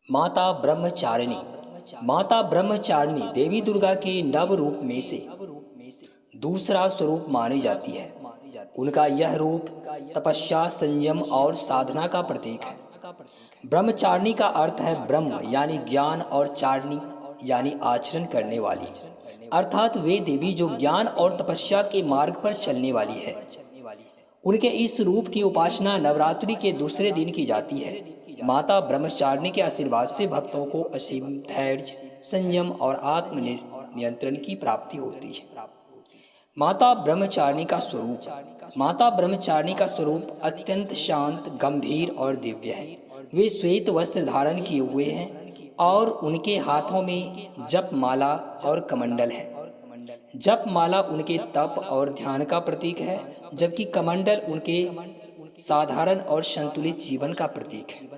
माता ब्रह्मचारिणी। माता ब्रह्मचारिणी देवी दुर्गा के नव रूप में से दूसरा स्वरूप मानी जाती है। उनका यह रूप तपस्या, संयम और साधना का प्रतीक है। ब्रह्मचारिणी का अर्थ है ब्रह्म यानी ज्ञान और चारिणी यानी आचरण करने वाली, अर्थात वे देवी जो ज्ञान और तपस्या के मार्ग पर चलने वाली है। उनके इस रूप की उपासना नवरात्रि के दूसरे दिन की जाती है। माता ब्रह्मचारिणी के आशीर्वाद से भक्तों को असीम धैर्य, संयम और आत्म नियंत्रण की प्राप्ति होती है। माता ब्रह्मचारिणी का स्वरूप। माता ब्रह्मचारिणी का स्वरूप अत्यंत शांत, गंभीर और दिव्य है। वे श्वेत वस्त्र धारण किए हुए हैं और उनके हाथों में जप माला और कमंडल है। जप माला उनके तप और ध्यान का प्रतीक है, जबकि कमंडल उनके साधारण और संतुलित जीवन का प्रतीक है।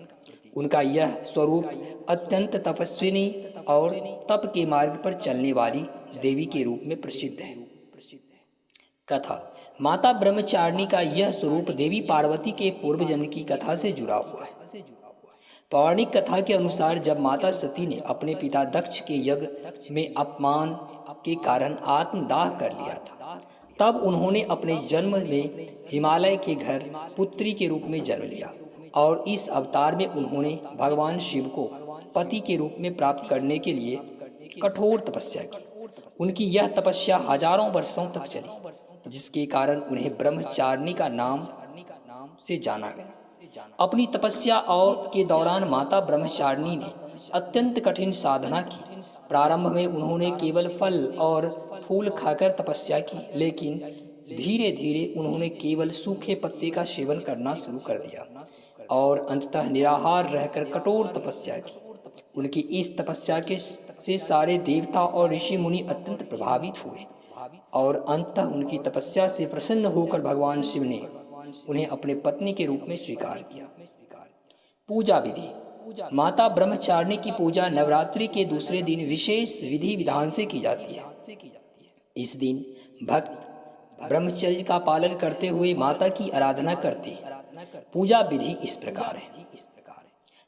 उनका यह स्वरूप अत्यंत तपस्विनी और तप के मार्ग पर चलने वाली देवी के रूप में प्रसिद्ध है। कथा। माता ब्रह्मचारिणी का यह स्वरूप देवी पार्वती के पूर्व जन्म की कथा से जुड़ा हुआ है। पौराणिक कथा के अनुसार जब माता सती ने अपने पिता दक्ष के यज्ञ में अपमान के कारण आत्मदाह कर लिया था, तब उन्होंने अपने जन्म में हिमालय के घर पुत्री के रूप में जन्म लिया और इस अवतार में उन्होंने भगवान शिव को पति के रूप में प्राप्त करने के लिए कठोर तपस्या की। उनकी यह तपस्या हजारों वर्षों तक चली, जिसके कारण उन्हें ब्रह्मचारिणी का नाम से जाना गया। अपनी तपस्या और के दौरान माता ब्रह्मचारिणी ने अत्यंत कठिन साधना की। प्रारंभ में उन्होंने केवल फल और फूल खाकर तपस्या की, लेकिन धीरे धीरे उन्होंने केवल सूखे पत्ते का सेवन करना शुरू कर दिया और अंततः निराहार रहकर कठोर तपस्या की। उनकी इस तपस्या से सारे देवता और ऋषि मुनि अत्यंत प्रभावित हुए और अंततः उनकी तपस्या से प्रसन्न होकर भगवान शिव ने उन्हें अपने पत्नी के रूप में स्वीकार किया। पूजा विधि। माता ब्रह्मचारिणी की पूजा नवरात्रि के दूसरे दिन विशेष विधि विधान से की जाती है। इस दिन भक्त ब्रह्मचर्य का पालन करते हुए माता की आराधना करते हैं। पूजा विधि इस प्रकार है।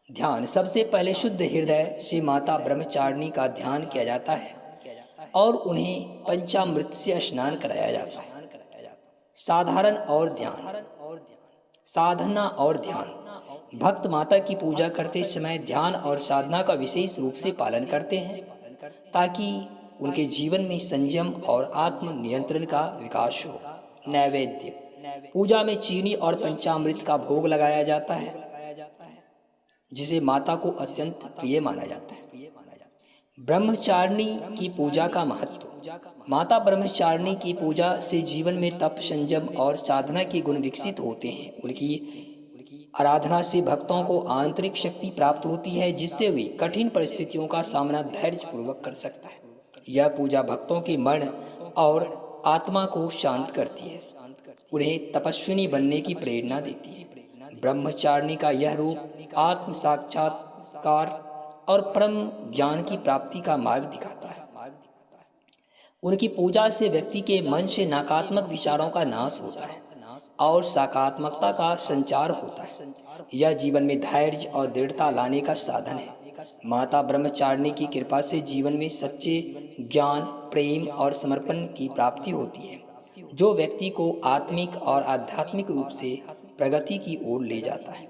ध्यान। सबसे पहले शुद्ध हृदय से माता ब्रह्मचारिणी का ध्यान किया जाता है और उन्हें पंचामृत से स्नान कराया जाता है। साधारण और ध्यान। साधना और ध्यान। भक्त माता की पूजा करते समय ध्यान और साधना का विशेष रूप से पालन करते हैं ताकि उनके जीवन में संयम और आत्म नियंत्रण का विकास हो। नैवेद्य। पूजा में चीनी और पंचामृत का भोग लगाया जाता है, जिसे माता को अत्यंत प्रिय माना जाता है। ब्रह्मचारिणी की पूजा का महत्व। माता ब्रह्मचारिणी की पूजा से जीवन में तप, संयम और साधना के गुण विकसित होते हैं। उनकी आराधना से भक्तों को आंतरिक शक्ति प्राप्त होती है, जिससे वे कठिन परिस्थितियों का सामना धैर्यपूर्वक कर सकता है। यह पूजा भक्तों के मन और आत्मा को शांत करती है, उन्हें तपस्विनी बनने की प्रेरणा देती है। ब्रह्मचारिणी का यह रूप आत्म साक्षात्कार और परम ज्ञान की प्राप्ति का मार्ग दिखाता है। उनकी पूजा से व्यक्ति के मन से नकारात्मक विचारों का नाश होता है और सकारात्मकता का संचार होता है। यह जीवन में धैर्य और दृढ़ता लाने का साधन है। माता ब्रह्मचारिणी की कृपा से जीवन में सच्चे ज्ञान, प्रेम और समर्पण की प्राप्ति होती है, जो व्यक्ति को आत्मिक और आध्यात्मिक रूप से प्रगति की ओर ले जाता है।